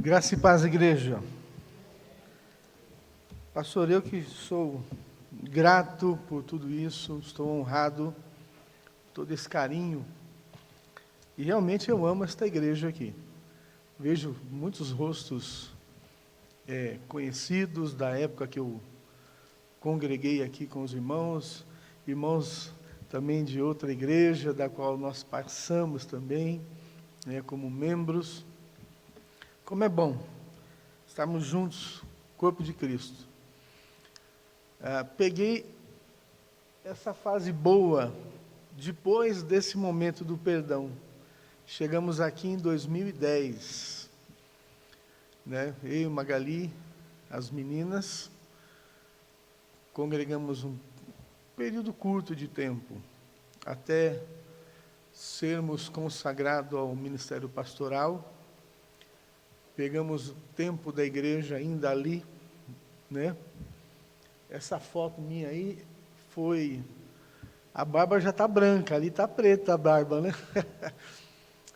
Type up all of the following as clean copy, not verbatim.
Graça e paz, igreja. Pastor, eu que sou grato por tudo isso, estou honrado por todo esse carinho. E realmente eu amo esta igreja aqui. Vejo muitos rostos conhecidos da época que eu congreguei aqui com os irmãos também de outra igreja, da qual nós passamos também, como membros. Como é bom estarmos juntos, corpo de Cristo. Peguei essa fase boa depois desse momento do perdão. Chegamos aqui em 2010, né? Eu e Magali, as meninas, congregamos um período curto de tempo, até sermos consagrados ao ministério pastoral. Pegamos o tempo da igreja ainda ali, né? Essa foto minha aí foi... A barba já está branca, ali está preta a barba, né?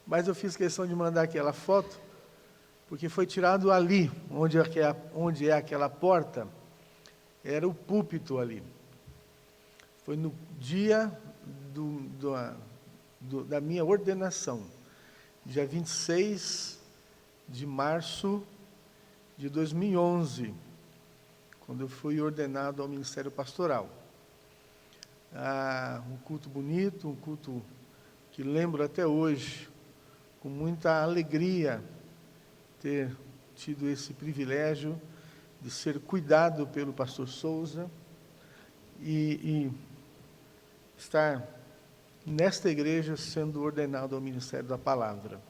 Mas eu fiz questão de mandar aquela foto, porque foi tirado ali, onde é aquela porta, era o púlpito ali. Foi no dia da minha ordenação, dia 26 de março de 2011, quando eu fui ordenado ao ministério pastoral. Um culto bonito, um culto que lembro até hoje, com muita alegria, ter tido esse privilégio de ser cuidado pelo pastor Souza e estar nesta igreja sendo ordenado ao ministério da palavra.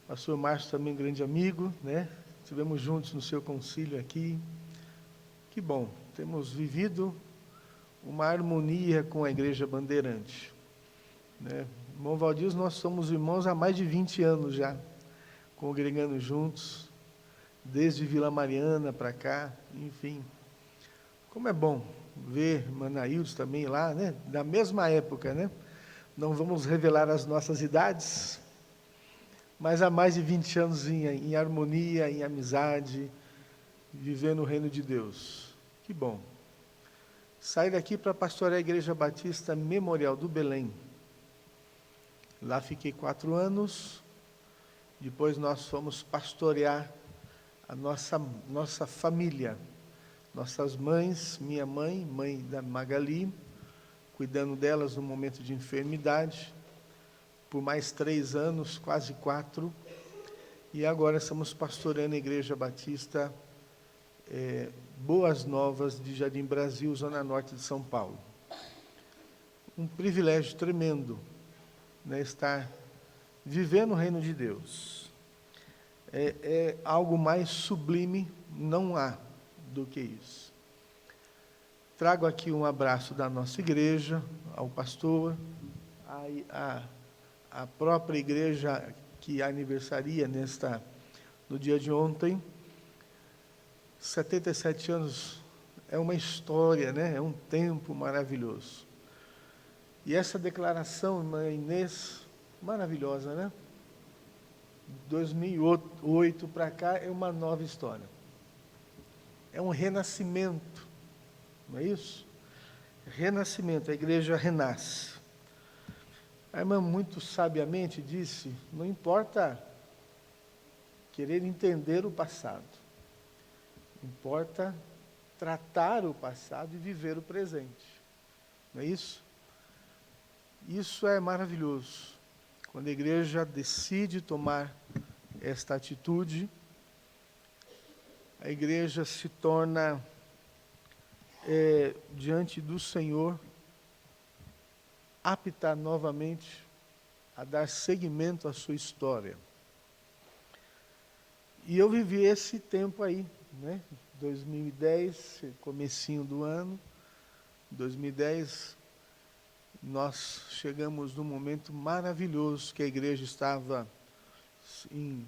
Pastor Márcio também grande amigo, né? Estivemos juntos no seu concílio aqui. Que bom, temos vivido uma harmonia com a Igreja Bandeirante, né? Irmão Valdir, nós somos irmãos há mais de 20 anos já, congregando juntos, desde Vila Mariana para cá, enfim. Como é bom ver Manaílson também lá, né? Da mesma época, né? Não vamos revelar as nossas idades, mas há mais de 20 anos em harmonia, em amizade, vivendo o reino de Deus. Que bom. Saí daqui para pastorear a Igreja Batista Memorial do Belém. Lá fiquei 4 anos. Depois nós fomos pastorear a nossa família. Nossas mães, minha mãe da Magali, cuidando delas no momento de enfermidade, por mais 3 anos, quase 4. E agora estamos pastoreando a Igreja Batista Boas Novas de Jardim Brasil, Zona Norte de São Paulo. Um privilégio tremendo, né, estar vivendo o reino de Deus. É algo mais sublime, não há do que isso. Trago aqui um abraço da nossa igreja, ao pastor, a própria igreja que aniversaria no dia de ontem. 77 anos é uma história, né? É um tempo maravilhoso. E essa declaração, irmã Inês, maravilhosa, né? 2008 para cá é uma nova história. É um renascimento, não é isso? Renascimento, a igreja renasce. A irmã muito sabiamente disse, não importa querer entender o passado, importa tratar o passado e viver o presente. Não é isso? Isso é maravilhoso. Quando a igreja decide tomar esta atitude, a igreja se torna, diante do Senhor, apta novamente a dar seguimento à sua história. E eu vivi esse tempo aí, né? 2010, comecinho do ano, 2010, nós chegamos num momento maravilhoso que a igreja estava em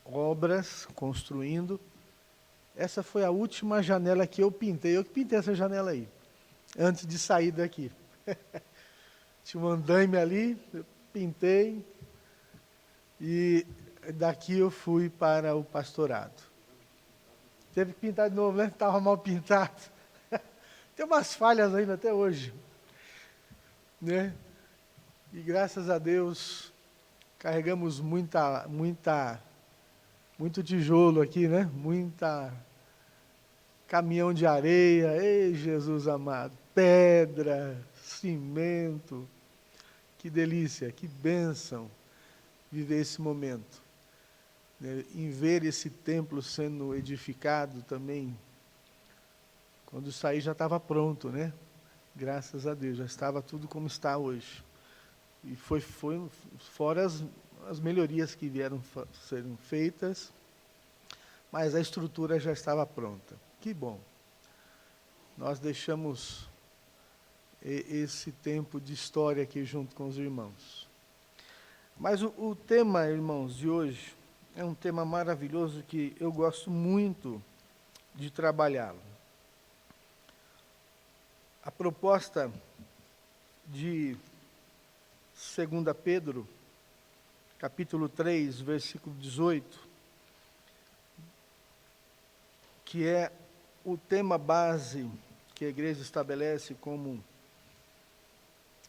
obras, construindo. Essa foi a última janela que eu pintei essa janela aí, antes de sair daqui. Tinha um andaime ali, eu pintei, e daqui eu fui para o pastorado. Teve que pintar de novo, né? Estava mal pintado. Tem umas falhas ainda até hoje, né? E graças a Deus carregamos muito tijolo aqui, né? Muita caminhão de areia, ei Jesus amado, pedra, cimento. Que delícia, que bênção viver esse momento, né? Em ver esse templo sendo edificado também. Quando saí já estava pronto, né? Graças a Deus, já estava tudo como está hoje. E foi fora as melhorias que vieram serem feitas, mas a estrutura já estava pronta. Que bom. Nós deixamos esse tempo de história aqui junto com os irmãos. Mas o tema, irmãos, de hoje é um tema maravilhoso que eu gosto muito de trabalhá-lo. A proposta de 2 Pedro, capítulo 3, versículo 18, que é o tema base que a igreja estabelece como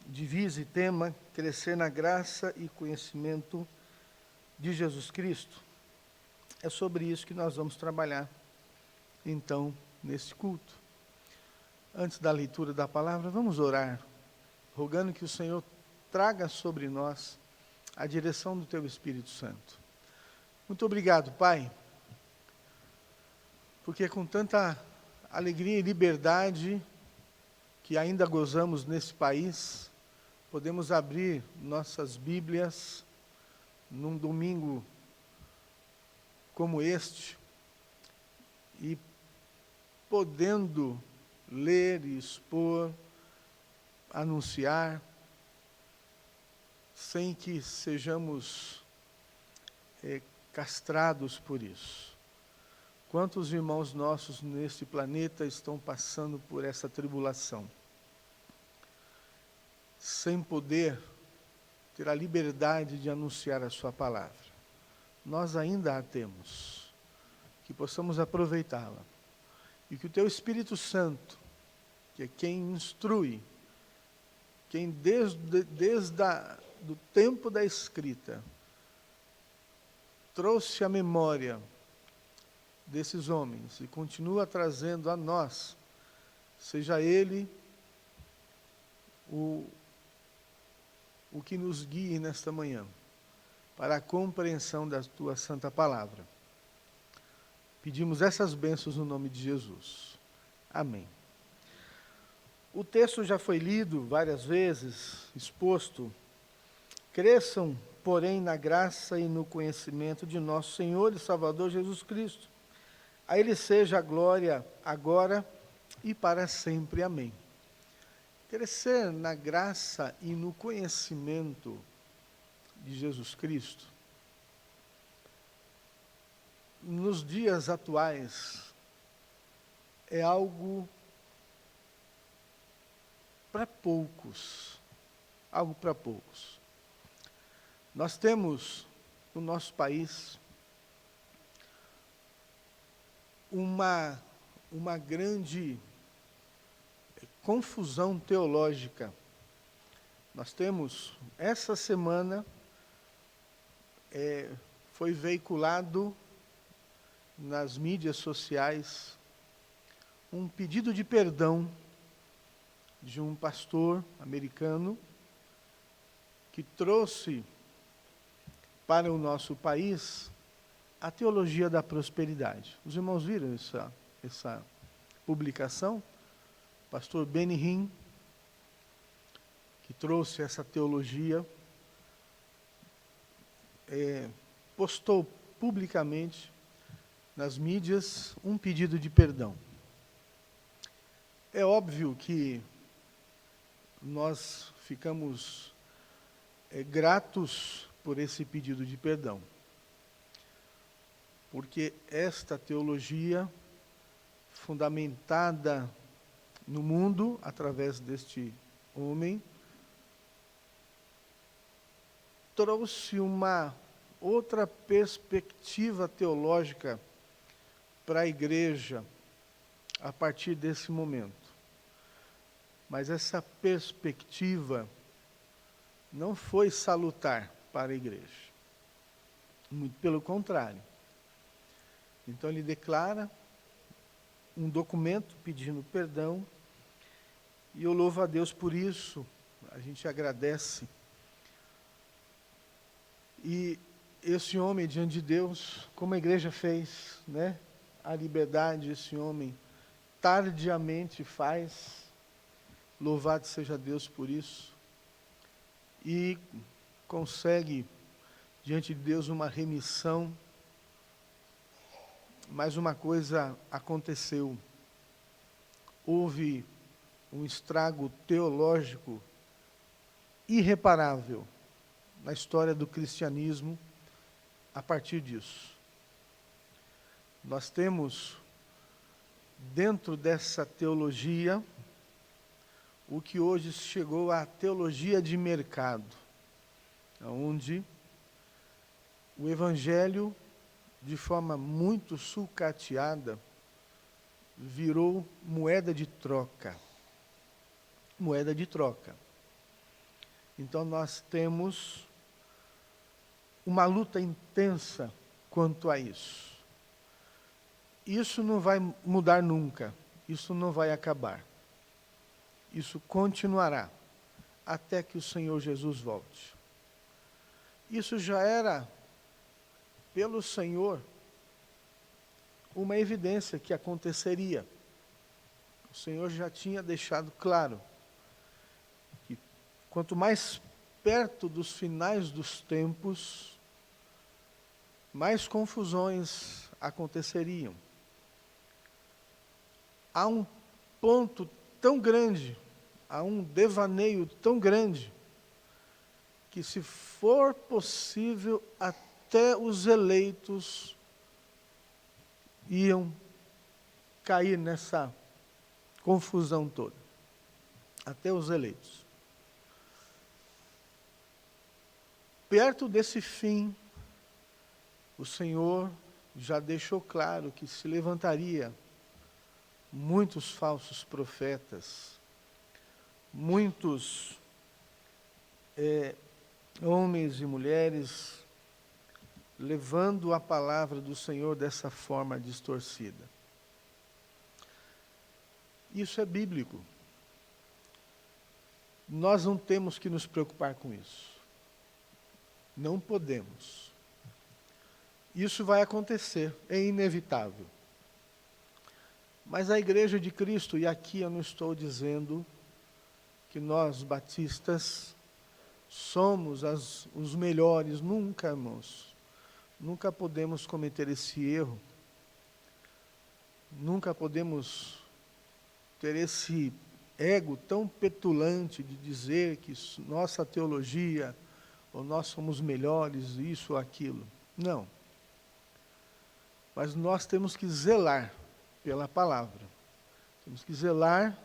divisa e tema, crescer na graça e conhecimento de Jesus Cristo. É sobre isso que nós vamos trabalhar, então, nesse culto. Antes da leitura da palavra, vamos orar, rogando que o Senhor traga sobre nós a direção do Teu Espírito Santo. Muito obrigado, Pai, porque com tanta alegria e liberdade que ainda gozamos nesse país, podemos abrir nossas Bíblias num domingo como este e podendo ler e expor, anunciar, sem que sejamos castrados por isso. Quantos irmãos nossos neste planeta estão passando por essa tribulação, sem poder ter a liberdade de anunciar a sua palavra? Nós ainda a temos, que possamos aproveitá-la, e que o Teu Espírito Santo, que é quem instrui, quem desde do tempo da escrita trouxe a memória desses homens e continua trazendo a nós, seja Ele o que nos guie nesta manhã, para a compreensão da Tua Santa Palavra. Pedimos essas bênçãos no nome de Jesus. Amém. O texto já foi lido várias vezes, exposto. Cresçam, porém, na graça e no conhecimento de nosso Senhor e Salvador Jesus Cristo. A Ele seja a glória agora e para sempre. Amém. Crescer na graça e no conhecimento de Jesus Cristo, nos dias atuais, é algo para poucos. Algo para poucos. Nós temos no nosso país uma grande confusão teológica. Nós temos, essa semana, foi veiculado nas mídias sociais um pedido de perdão de um pastor americano que trouxe para o nosso país a teologia da prosperidade. Os irmãos viram essa publicação? Pastor Benny Hinn, que trouxe essa teologia, postou publicamente nas mídias um pedido de perdão. É óbvio que nós ficamos gratos por esse pedido de perdão, porque esta teologia, fundamentada no mundo, através deste homem, trouxe uma outra perspectiva teológica para a igreja a partir desse momento. Mas essa perspectiva não foi salutar para a igreja. Muito pelo contrário. Então ele declara um documento pedindo perdão, e eu louvo a Deus por isso, a gente agradece. E esse homem diante de Deus, como a igreja fez, né? A liberdade, esse homem tardiamente faz, louvado seja Deus por isso, e consegue diante de Deus uma remissão. Mas uma coisa aconteceu, houve um estrago teológico irreparável na história do cristianismo a partir disso. Nós temos, dentro dessa teologia, o que hoje chegou à teologia de mercado, onde o Evangelho, de forma muito sucateada, virou moeda de troca. Moeda de troca. Então nós temos uma luta intensa quanto a isso. Isso não vai mudar nunca, isso não vai acabar. Isso continuará até que o Senhor Jesus volte. Isso já era, pelo Senhor, uma evidência que aconteceria. O Senhor já tinha deixado claro que quanto mais perto dos finais dos tempos, mais confusões aconteceriam. Há um ponto tão grande, há um devaneio tão grande, que se for possível, até os eleitos iam cair nessa confusão toda. Até os eleitos. Perto desse fim, o Senhor já deixou claro que se levantaria muitos falsos profetas, muitos homens e mulheres levando a palavra do Senhor dessa forma distorcida. Isso é bíblico. Nós não temos que nos preocupar com isso. Não podemos. Isso vai acontecer, é inevitável. Mas a Igreja de Cristo, e aqui eu não estou dizendo que nós, batistas, somos os melhores, nunca, irmãos. Nunca podemos cometer esse erro. Nunca podemos ter esse ego tão petulante de dizer que nossa teologia, ou nós somos melhores, isso ou aquilo. Não. Mas nós temos que zelar pela palavra. Temos que zelar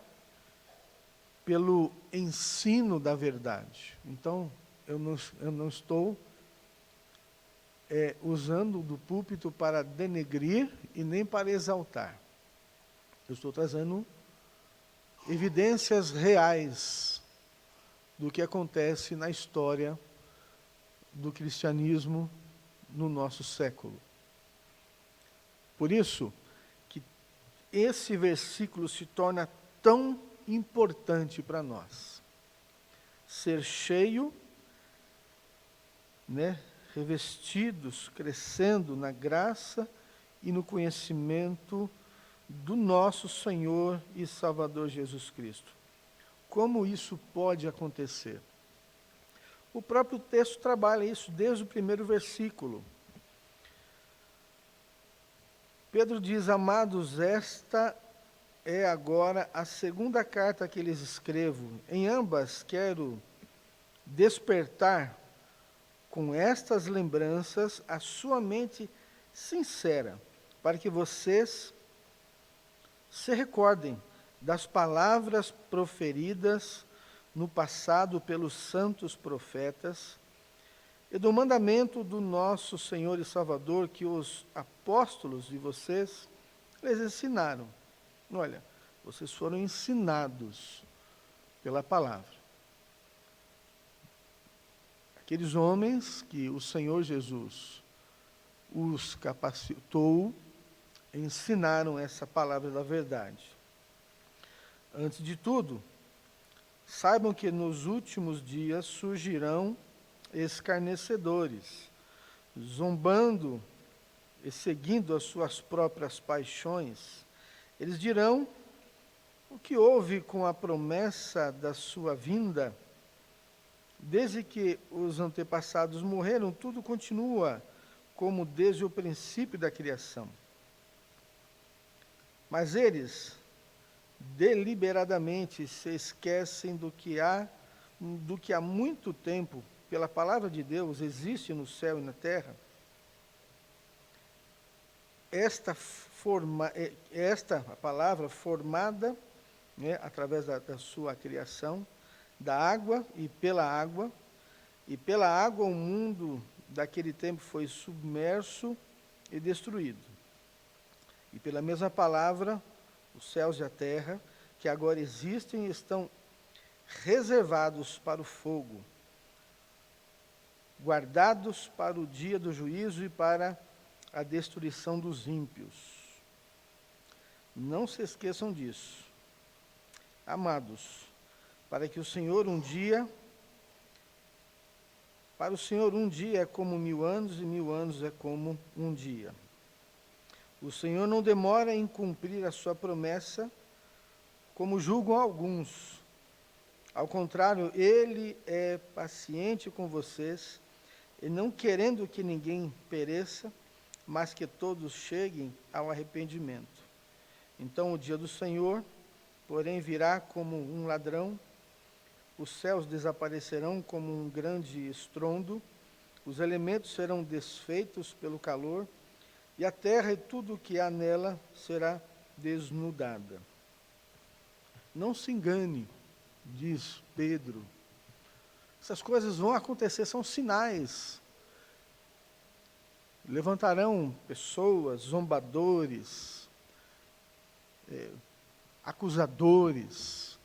pelo ensino da verdade. Então, eu não estou usando do púlpito para denegrir e nem para exaltar. Eu estou trazendo evidências reais do que acontece na história do cristianismo no nosso século. Por isso que esse versículo se torna tão importante para nós. Ser cheio, revestidos, crescendo na graça e no conhecimento do nosso Senhor e Salvador Jesus Cristo. Como isso pode acontecer? O próprio texto trabalha isso desde o primeiro versículo. Pedro diz: amados, esta é agora a segunda carta que lhes escrevo. Em ambas quero despertar com estas lembranças a sua mente sincera, para que vocês se recordem das palavras proferidas no passado pelos santos profetas, e do mandamento do nosso Senhor e Salvador que os apóstolos de vocês lhes ensinaram. Olha, vocês foram ensinados pela palavra. Aqueles homens que o Senhor Jesus os capacitou, ensinaram essa palavra da verdade. Antes de tudo, saibam que nos últimos dias surgirão escarnecedores, zombando e seguindo as suas próprias paixões. Eles dirão: o que houve com a promessa da sua vinda? Desde que os antepassados morreram, tudo continua como desde o princípio da criação. Mas eles deliberadamente se esquecem do que há muito tempo, pela palavra de Deus, existe no céu e na terra. Esta palavra formada, através da sua criação, da água, e pela água o mundo daquele tempo foi submerso e destruído. E pela mesma palavra, os céus e a terra, que agora existem, estão reservados para o fogo, guardados para o dia do juízo e para a destruição dos ímpios. Não se esqueçam disso. Amados, para o Senhor um dia é como 1000 anos, e 1000 anos é como um dia. O Senhor não demora em cumprir a sua promessa, como julgam alguns. Ao contrário, Ele é paciente com vocês, e não querendo que ninguém pereça, mas que todos cheguem ao arrependimento. Então o dia do Senhor, porém, virá como um ladrão. Os céus desaparecerão como um grande estrondo, os elementos serão desfeitos pelo calor, e a terra e tudo o que há nela será desnudada. Não se engane, diz Pedro. Essas coisas vão acontecer, são sinais. Levantarão pessoas, zombadores, acusadores,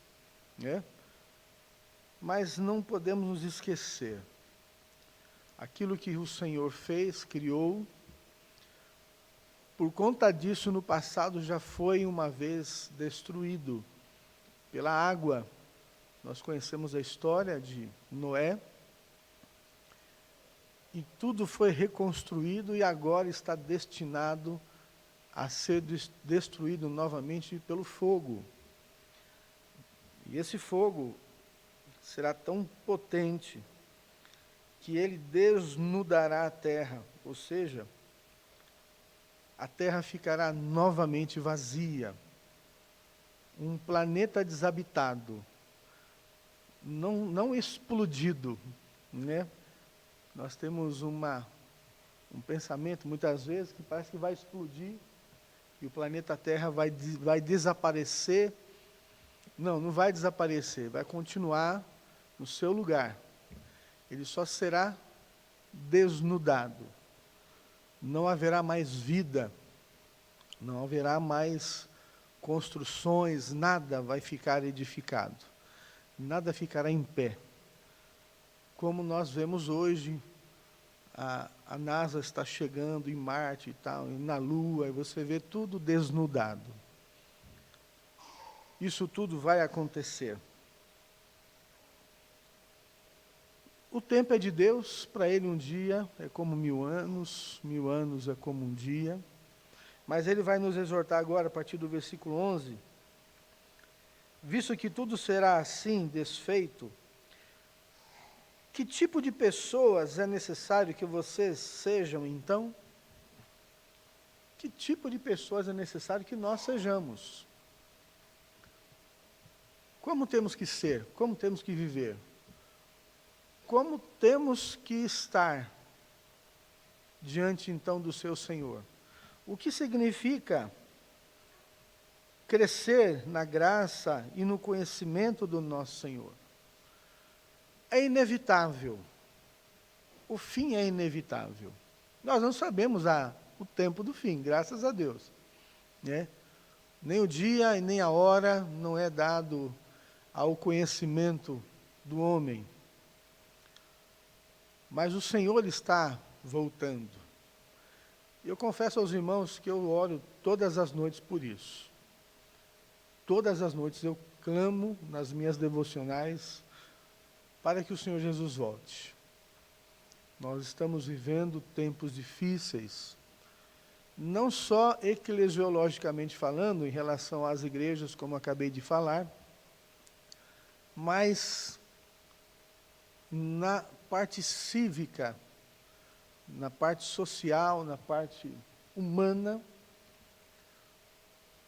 Mas não podemos nos esquecer. Aquilo que o Senhor fez, criou, por conta disso, no passado, já foi uma vez destruído pela água. Nós conhecemos a história de Noé, e tudo foi reconstruído e agora está destinado a ser destruído novamente pelo fogo. E esse fogo será tão potente que ele desnudará a terra, ou seja, a terra ficará novamente vazia. Um planeta desabitado, não explodido, Nós temos um pensamento, muitas vezes, que parece que vai explodir e o planeta Terra vai desaparecer. Não vai desaparecer, vai continuar no seu lugar. Ele só será desnudado. Não haverá mais vida, não haverá mais construções, nada vai ficar edificado, nada ficará em pé. Como nós vemos hoje, a NASA está chegando em Marte e tal, e na Lua, e você vê tudo desnudado. Isso tudo vai acontecer. O tempo é de Deus, para Ele um dia é como 1000 anos, 1000 anos é como um dia. Mas Ele vai nos exortar agora, a partir do versículo 11, visto que tudo será assim, desfeito, que tipo de pessoas é necessário que vocês sejam, então? Que tipo de pessoas é necessário que nós sejamos? Como temos que ser? Como temos que viver? Como temos que estar diante, então, do seu Senhor? O que significa crescer na graça e no conhecimento do nosso Senhor? É inevitável o fim é inevitável. Nós não sabemos o tempo do fim, graças a Deus, né? Nem o dia e nem a hora não é dado ao conhecimento do homem. Mas o Senhor está voltando. Eu confesso aos irmãos que eu oro todas as noites por isso. Todas as noites eu clamo nas minhas devocionais para que o Senhor Jesus volte. Nós estamos vivendo tempos difíceis, não só eclesiologicamente falando, em relação às igrejas, como acabei de falar, mas na parte cívica, na parte social, na parte humana,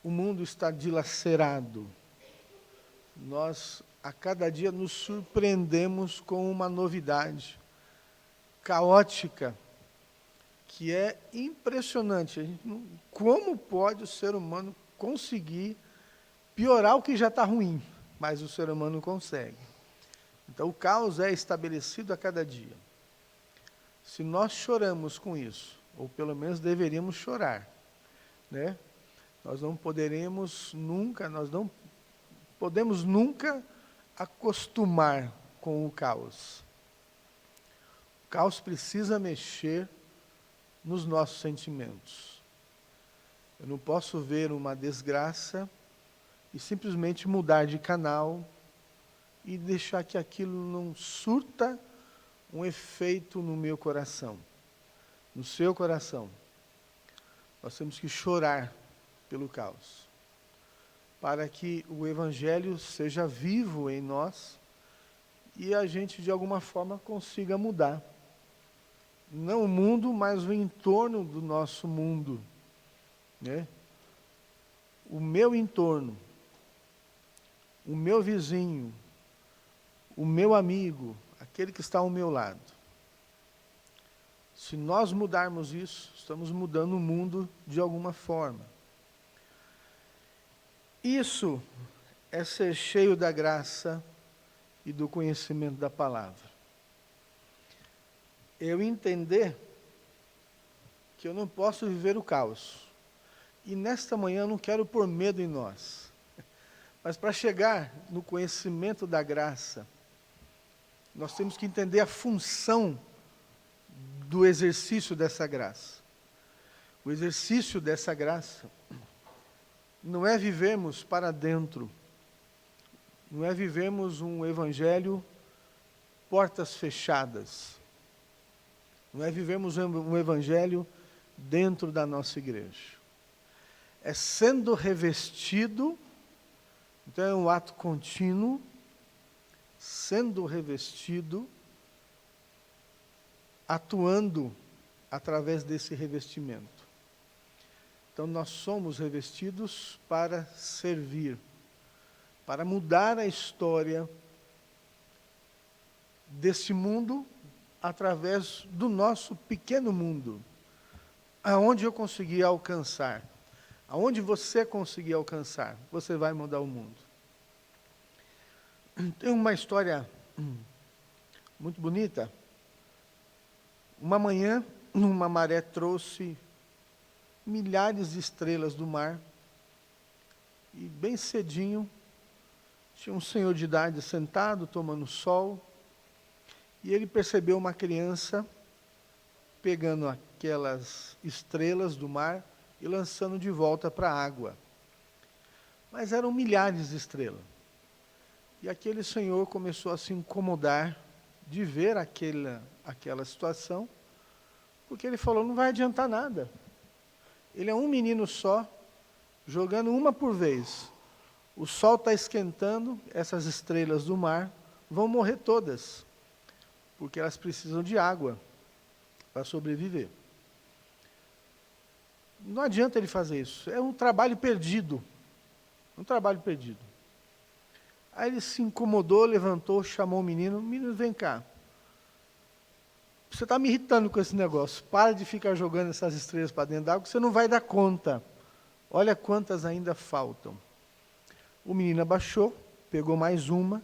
o mundo está dilacerado. Nós, a cada dia, nos surpreendemos com uma novidade caótica, que é impressionante. Como pode o ser humano conseguir piorar o que já está ruim? Mas o ser humano consegue. Então, o caos é estabelecido a cada dia. Se nós choramos com isso, ou pelo menos deveríamos chorar, né? Nós não podemos nunca acostumar com o caos. O caos precisa mexer nos nossos sentimentos. Eu não posso ver uma desgraça e simplesmente mudar de canal e deixar que aquilo não surta um efeito no meu coração, no seu coração. Nós temos que chorar pelo caos, para que o Evangelho seja vivo em nós e a gente, de alguma forma, consiga mudar. Não o mundo, mas o entorno do nosso mundo, né? O meu entorno, o meu vizinho, o meu amigo, aquele que está ao meu lado. Se nós mudarmos isso, estamos mudando o mundo de alguma forma. Isso é ser cheio da graça e do conhecimento da palavra. Eu entender que eu não posso viver o caos. E nesta manhã eu não quero pôr medo em nós. Mas para chegar no conhecimento da graça, nós temos que entender a função do exercício dessa graça. O exercício dessa graça não é vivermos para dentro, não é vivermos um evangelho portas fechadas, não é vivermos um evangelho dentro da nossa igreja. É sendo revestido, então é um ato contínuo, sendo revestido, atuando através desse revestimento. Então nós somos revestidos para servir, para mudar a história desse mundo através do nosso pequeno mundo. Aonde eu conseguir alcançar, aonde você conseguir alcançar, você vai mudar o mundo. Tem uma história muito bonita. Uma manhã, uma maré trouxe milhares de estrelas do mar, e bem cedinho, tinha um senhor de idade sentado, tomando sol, e ele percebeu uma criança pegando aquelas estrelas do mar e lançando de volta para a água. Mas eram milhares de estrelas. E aquele senhor começou a se incomodar de ver aquela situação, porque ele falou, não vai adiantar nada. Ele é um menino só, jogando uma por vez. O sol está esquentando, essas estrelas do mar vão morrer todas, porque elas precisam de água para sobreviver. Não adianta ele fazer isso, é um trabalho perdido. Um trabalho perdido. Aí ele se incomodou, levantou, chamou o menino, vem cá. Você está me irritando com esse negócio, para de ficar jogando essas estrelas para dentro d'água, que você não vai dar conta. Olha quantas ainda faltam. O menino abaixou, pegou mais uma,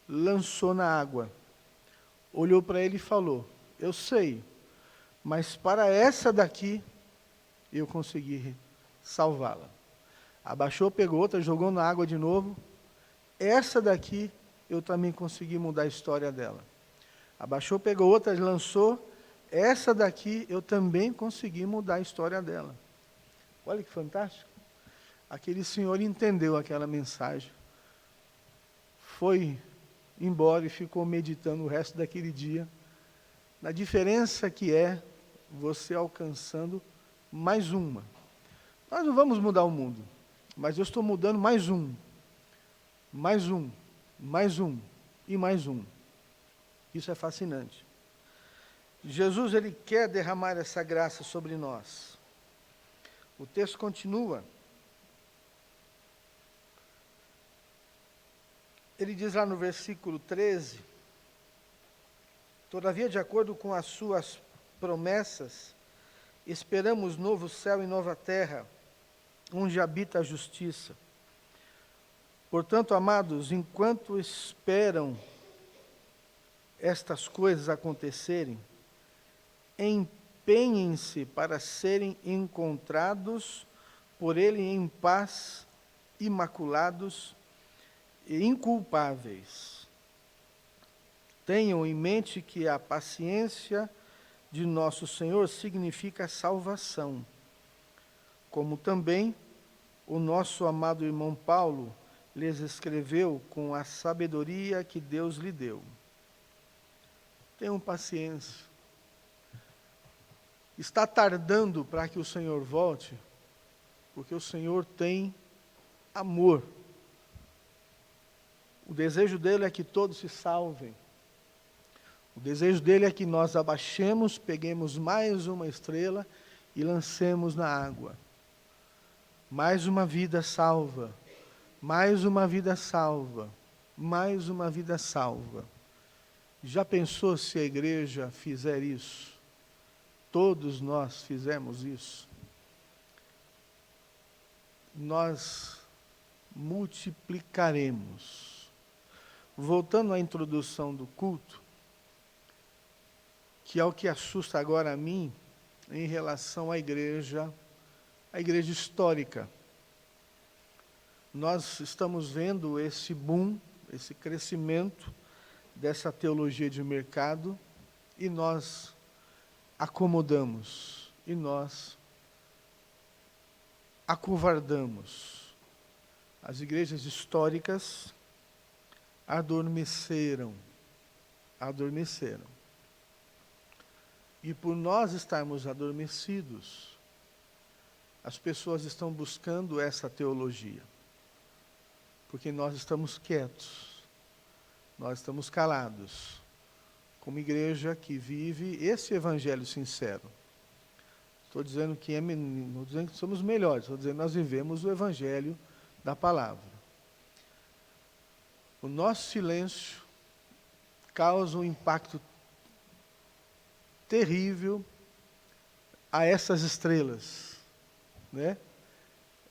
lançou na água. Olhou para ele e falou, eu sei, mas para essa daqui, eu consegui salvá-la. Abaixou, pegou outra, jogou na água de novo. Essa daqui, eu também consegui mudar a história dela. Abaixou, pegou outra, lançou. Essa daqui, eu também consegui mudar a história dela. Olha que fantástico. Aquele senhor entendeu aquela mensagem. Foi embora e ficou meditando o resto daquele dia na diferença que é você alcançando mais uma. Nós não vamos mudar o mundo, mas eu estou mudando mais um, mais um, mais um e mais um. Isso é fascinante. Jesus, ele quer derramar essa graça sobre nós. O texto continua. Ele diz lá no versículo 13, todavia, de acordo com as suas promessas, esperamos novo céu e nova terra, onde habita a justiça. Portanto, amados, enquanto esperam estas coisas acontecerem, empenhem-se para serem encontrados por Ele em paz, imaculados e inculpáveis. Tenham em mente que a paciência de nosso Senhor significa salvação, como também o nosso amado irmão Paulo lhes escreveu com a sabedoria que Deus lhe deu. Tenham paciência. Está tardando para que o Senhor volte, porque o Senhor tem amor. O desejo dele é que todos se salvem. O desejo dele é que nós abaixemos, peguemos mais uma estrela e lancemos na água. Mais uma vida salva. Mais uma vida salva. Mais uma vida salva. Já pensou se a igreja fizer isso? Todos nós fizemos isso. Nós multiplicaremos. Voltando à introdução do culto, que é o que assusta agora a mim em relação à igreja histórica. Nós estamos vendo esse boom, esse crescimento dessa teologia de mercado, e nós acomodamos, e nós acovardamos. As igrejas históricas adormeceram. E por nós estarmos adormecidos, as pessoas estão buscando essa teologia. Porque nós estamos quietos, nós estamos calados, como igreja que vive esse evangelho sincero. Estou dizendo que não estou dizendo que somos melhores, estou dizendo que nós vivemos o evangelho da palavra. O nosso silêncio causa um impacto terrível a essas estrelas, né?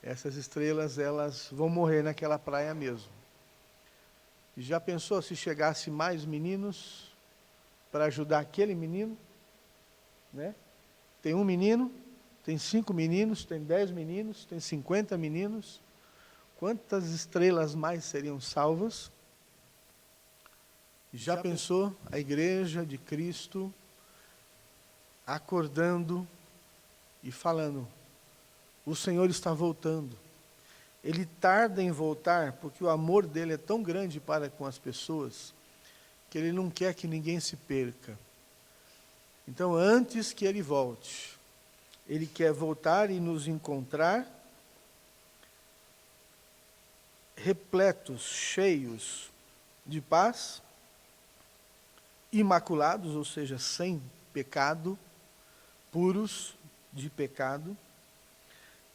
Essas estrelas, elas vão morrer naquela praia mesmo. Já pensou se chegasse mais meninos para ajudar aquele menino? Né? Tem um menino, tem 5 meninos, tem 10 meninos, tem 50 meninos. Quantas estrelas mais seriam salvas? Já pensou a igreja de Cristo acordando e falando: o Senhor está voltando. Ele tarda em voltar porque o amor dele é tão grande para com as pessoas que ele não quer que ninguém se perca. Então, antes que ele volte, ele quer voltar e nos encontrar repletos, cheios de paz, imaculados, ou seja, sem pecado, puros de pecado,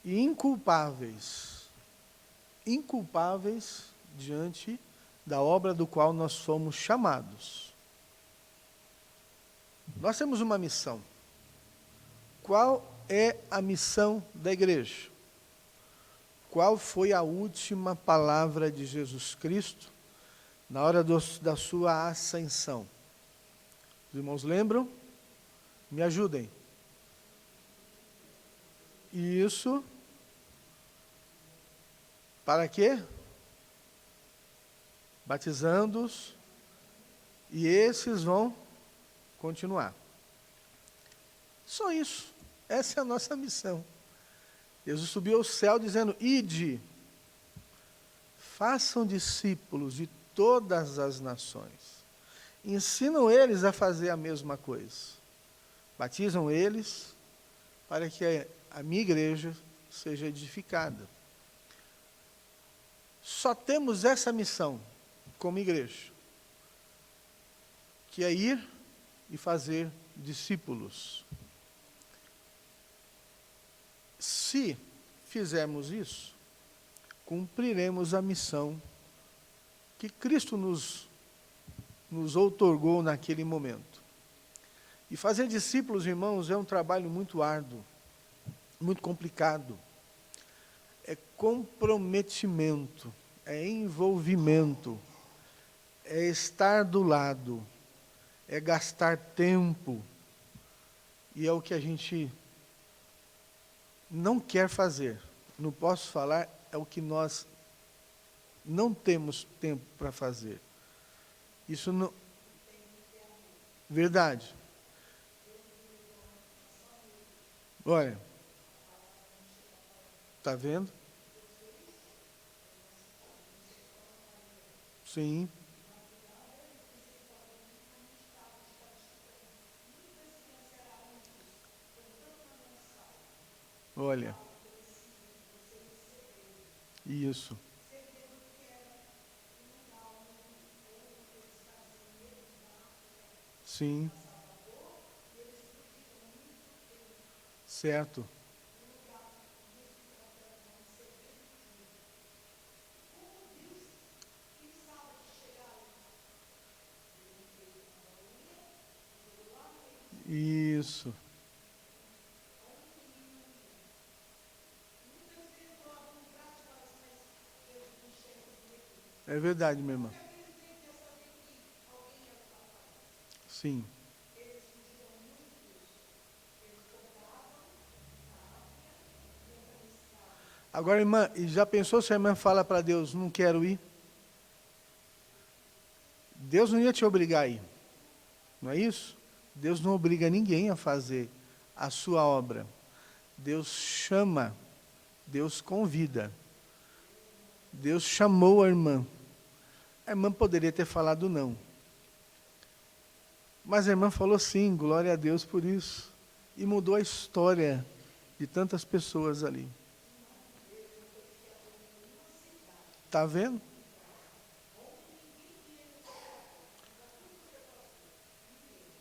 e inculpáveis diante da obra do qual nós fomos chamados. Nós temos uma missão. Qual é a missão da igreja? Qual foi a última palavra de Jesus Cristo na hora da sua ascensão? Os irmãos lembram? Me ajudem. Isso. Para quê? Batizando-os, e esses vão continuar. Só isso. Essa é a nossa missão. Jesus subiu ao céu dizendo: ide, façam discípulos de todas as nações. Ensinam eles a fazer a mesma coisa. Batizam eles para que a minha igreja seja edificada. Só temos essa missão como igreja, que é ir e fazer discípulos. Se fizermos isso, cumpriremos a missão que Cristo nos outorgou naquele momento. E fazer discípulos, irmãos, é um trabalho muito árduo, muito complicado. É comprometimento, é envolvimento, é estar do lado, é gastar tempo. E é o que a gente não quer fazer. Não posso falar, é o que nós não temos tempo para fazer. Isso não... Verdade. Olha, está vendo? Sim. Olha. Isso. Sim. Certo. Isso. É verdade, minha irmã. Sim. Agora, irmã, e já pensou se a irmã fala para Deus, não quero ir? Deus não ia te obrigar a ir. Não é isso? Deus não obriga ninguém a fazer a sua obra. Deus chama, Deus convida. Deus chamou a irmã. A irmã poderia ter falado não. Mas a irmã falou sim, glória a Deus por isso. E mudou a história de tantas pessoas ali. Está vendo?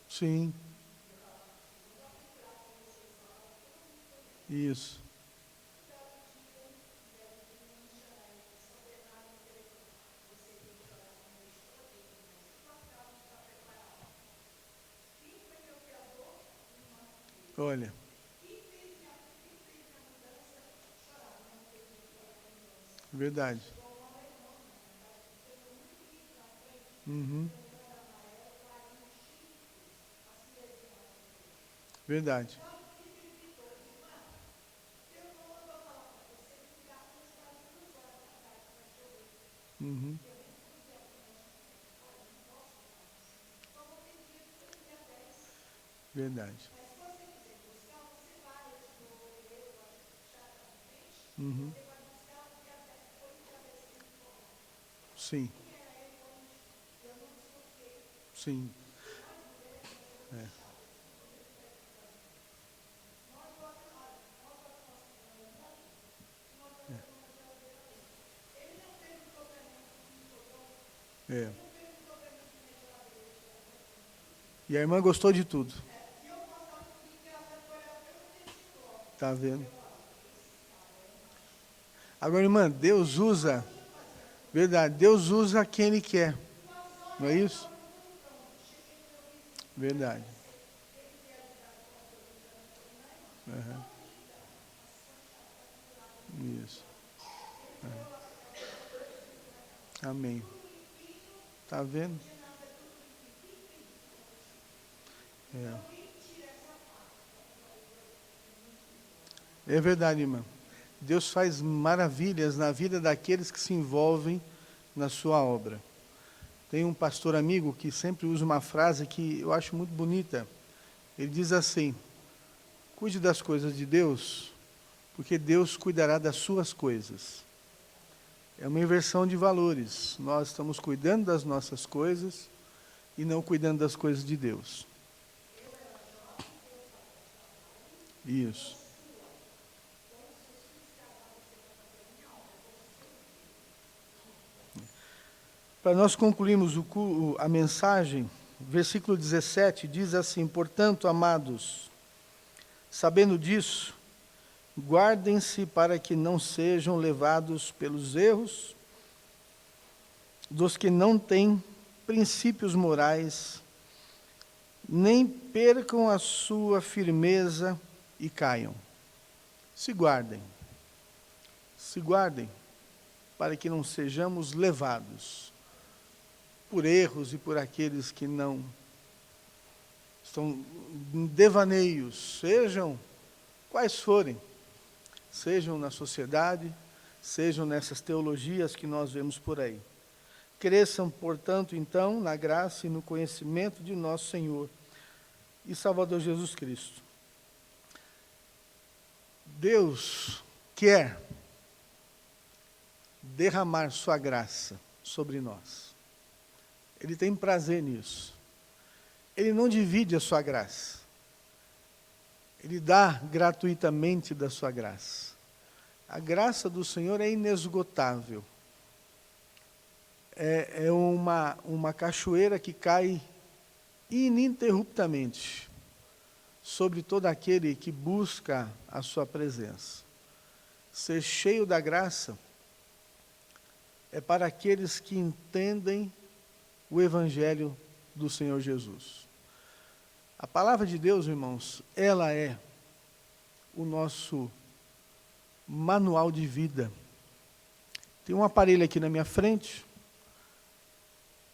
Sim. Isso. Olha. Verdade. Uhum. Verdade. Uhum. Verdade. Uhum. Sim. Sim. É. É. E a irmã gostou de tudo. Tá vendo? Agora, irmã, Deus usa, verdade, Deus usa quem Ele quer. Não é isso? Verdade. Uhum. Isso. Amém. Tá vendo? É. É verdade, irmã. Deus faz maravilhas na vida daqueles que se envolvem na sua obra. Tem um pastor amigo que sempre usa uma frase que eu acho muito bonita. Ele diz assim: cuide das coisas de Deus, porque Deus cuidará das suas coisas. É uma inversão de valores. Nós estamos cuidando das nossas coisas e não cuidando das coisas de Deus. Isso. Para nós concluirmos a mensagem, versículo 17 diz assim: portanto, amados, sabendo disso, guardem-se para que não sejam levados pelos erros dos que não têm princípios morais, nem percam a sua firmeza e caiam. Se guardem para que não sejamos levados por erros e por aqueles que não estão em devaneios, sejam quais forem, sejam na sociedade, sejam nessas teologias que nós vemos por aí. Cresçam, portanto, então, na graça e no conhecimento de nosso Senhor e Salvador Jesus Cristo. Deus quer derramar sua graça sobre nós. Ele tem prazer nisso. Ele não divide a sua graça. Ele dá gratuitamente da sua graça. A graça do Senhor é inesgotável. É uma cachoeira que cai ininterruptamente sobre todo aquele que busca a sua presença. Ser cheio da graça é para aqueles que entendem o Evangelho do Senhor Jesus. A palavra de Deus, irmãos, ela é o nosso manual de vida. Tem um aparelho aqui na minha frente,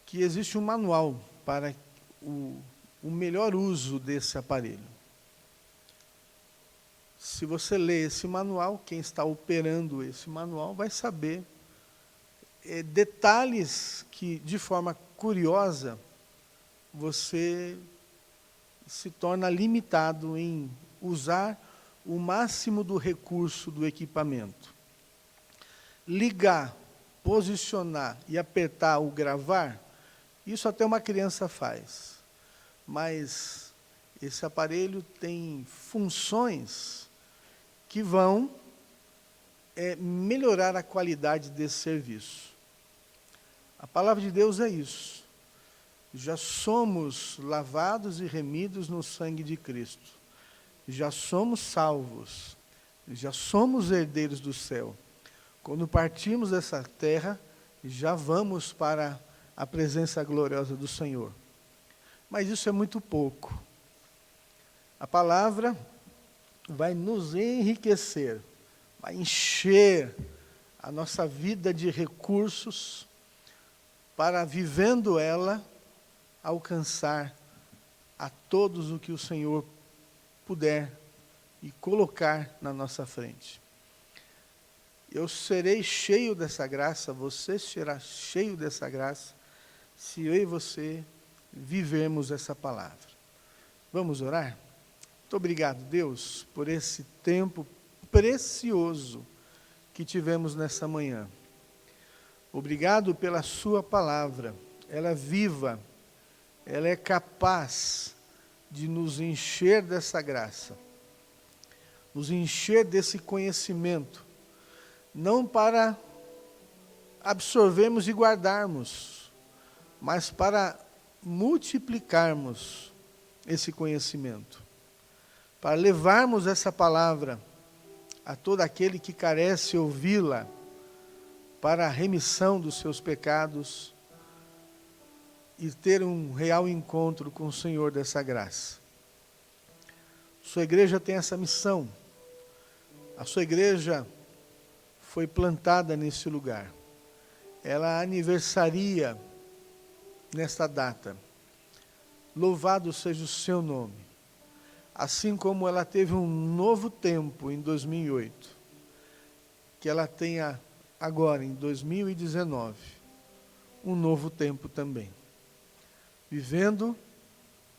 que existe um manual para o melhor uso desse aparelho. Se você ler esse manual, quem está operando esse manual vai saber detalhes que, de forma curiosa, você se torna limitado em usar o máximo do recurso do equipamento. Ligar, posicionar e apertar o gravar, isso até uma criança faz. Mas esse aparelho tem funções que vão melhorar a qualidade desse serviço. A palavra de Deus é isso. Já somos lavados e remidos no sangue de Cristo. Já somos salvos. Já somos herdeiros do céu. Quando partimos dessa terra, já vamos para a presença gloriosa do Senhor. Mas isso é muito pouco. A palavra vai nos enriquecer, vai encher a nossa vida de recursos para, vivendo ela, alcançar a todos o que o Senhor puder e colocar na nossa frente. Eu serei cheio dessa graça, você será cheio dessa graça, se eu e você vivermos essa palavra. Vamos orar? Muito obrigado, Deus, por esse tempo precioso que tivemos nessa manhã. Obrigado pela sua palavra. Ela é viva, ela é capaz de nos encher dessa graça, nos encher desse conhecimento, não para absorvermos e guardarmos, mas para multiplicarmos esse conhecimento, para levarmos essa palavra a todo aquele que carece ouvi-la, para a remissão dos seus pecados e ter um real encontro com o Senhor dessa graça. Sua igreja tem essa missão. A sua igreja foi plantada nesse lugar. Ela aniversaria nesta data. Louvado seja o seu nome. assim como ela teve um novo tempo em 2008, que ela tenha agora, em 2019, um novo tempo também, vivendo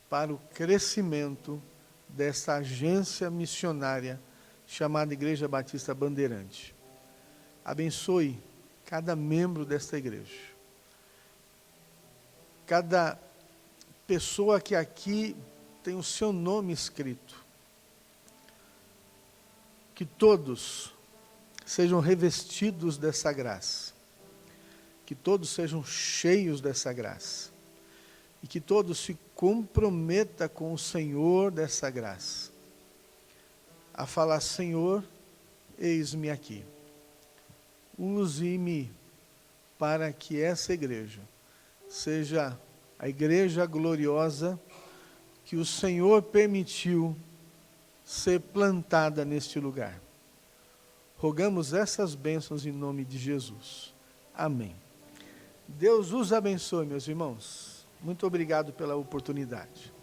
para o crescimento dessa agência missionária chamada Igreja Batista Bandeirante. Abençoe cada membro desta igreja, cada pessoa que aqui tem o seu nome escrito, que todos sejam revestidos dessa graça, que todos sejam cheios dessa graça, e que todos se comprometam com o Senhor dessa graça, a falar: Senhor, eis-me aqui, use-me para que essa igreja seja a igreja gloriosa que o Senhor permitiu ser plantada neste lugar. Rogamos essas bênçãos em nome de Jesus. Amém. Deus os abençoe, meus irmãos. Muito obrigado pela oportunidade.